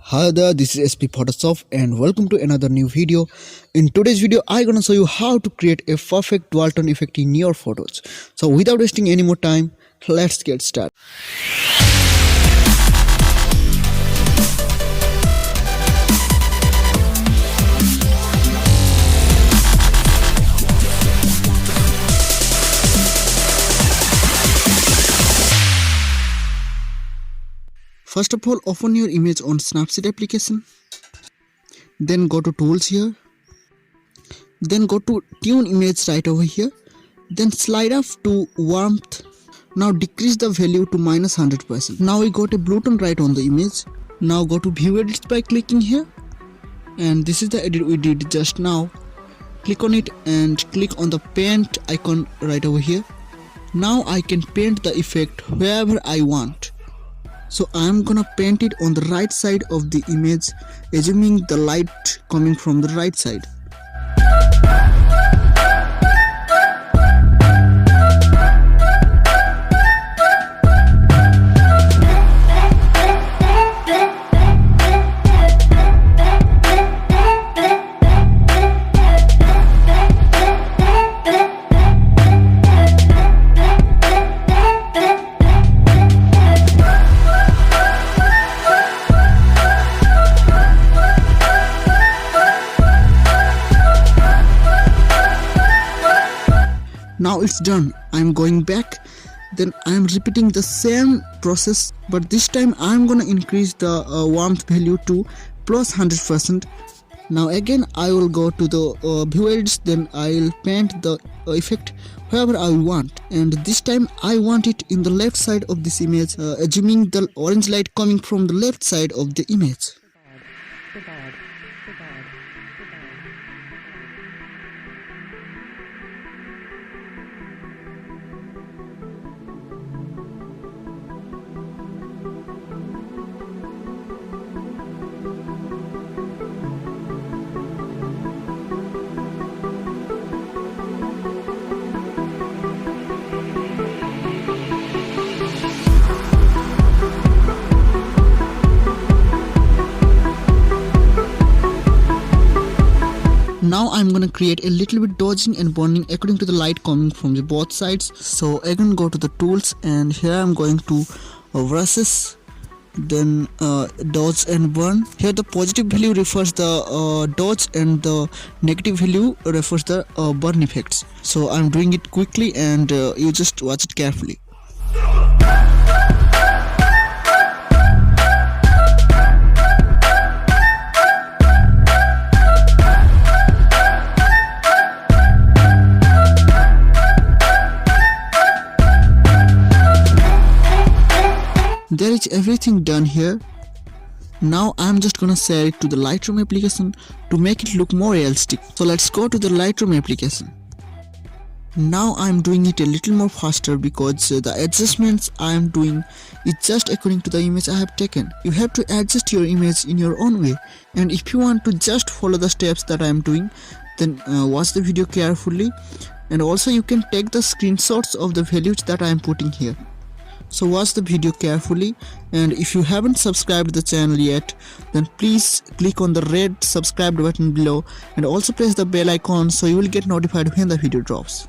Hi there, this is SP Photoshop and welcome to another new video. In today's video, I'm gonna show you how to create a perfect dual tone effect in your photos. So without wasting any more time, let's get started. First of all, open your image on Snapseed application. Then go to tools here. Then go to tune image right over here. Then slide up to warmth. Now decrease the value to -100%. Now we got a blue tone right on the image. Now go to view edits by clicking here. And this is the edit we did just now. Click on it and click on the paint icon right over here. Now I can paint the effect wherever I want. So I'm gonna paint it on the right side of the image, assuming the light coming from the right side. Now it's done. I'm going back, then I'm repeating the same process, but this time I'm gonna increase the warmth value to +100%. Now again I will go to the view edits, then I'll paint the effect wherever I want, and this time I want it in the left side of this image, assuming the orange light coming from the left side of the image. Now I'm gonna create a little bit dodging and burning according to the light coming from the both sides. So again go to the tools, and here I'm going to brushes, then dodge and burn. Here the positive value refers the dodge and the negative value refers the burn effects. So I'm doing it quickly, and you just watch it carefully. There is everything done here. Now I'm just gonna share it to the Lightroom application to make it look more realistic. So let's go to the Lightroom application. Now I'm doing it a little more faster because the adjustments I am doing is just according to the image I have taken. You have to adjust your image in your own way, and if you want to just follow the steps that I am doing, then watch the video carefully, and also you can take the screenshots of the values that I am putting here. So watch the video carefully, and if you haven't subscribed the channel yet, then please click on the red subscribe button below and also press the bell icon so you will get notified when the video drops.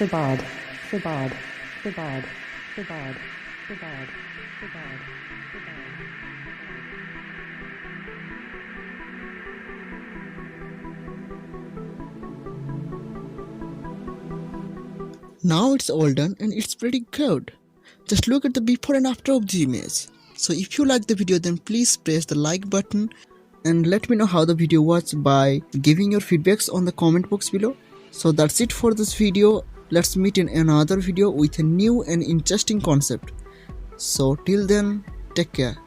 Sabad. Now it's all done and it's pretty good. Just look at the before and after of the image. So if you like the video, then please press the like button and let me know how the video was by giving your feedbacks on the comment box below. So that's it for this video. Let's meet in another video with a new and interesting concept. So till then, take care.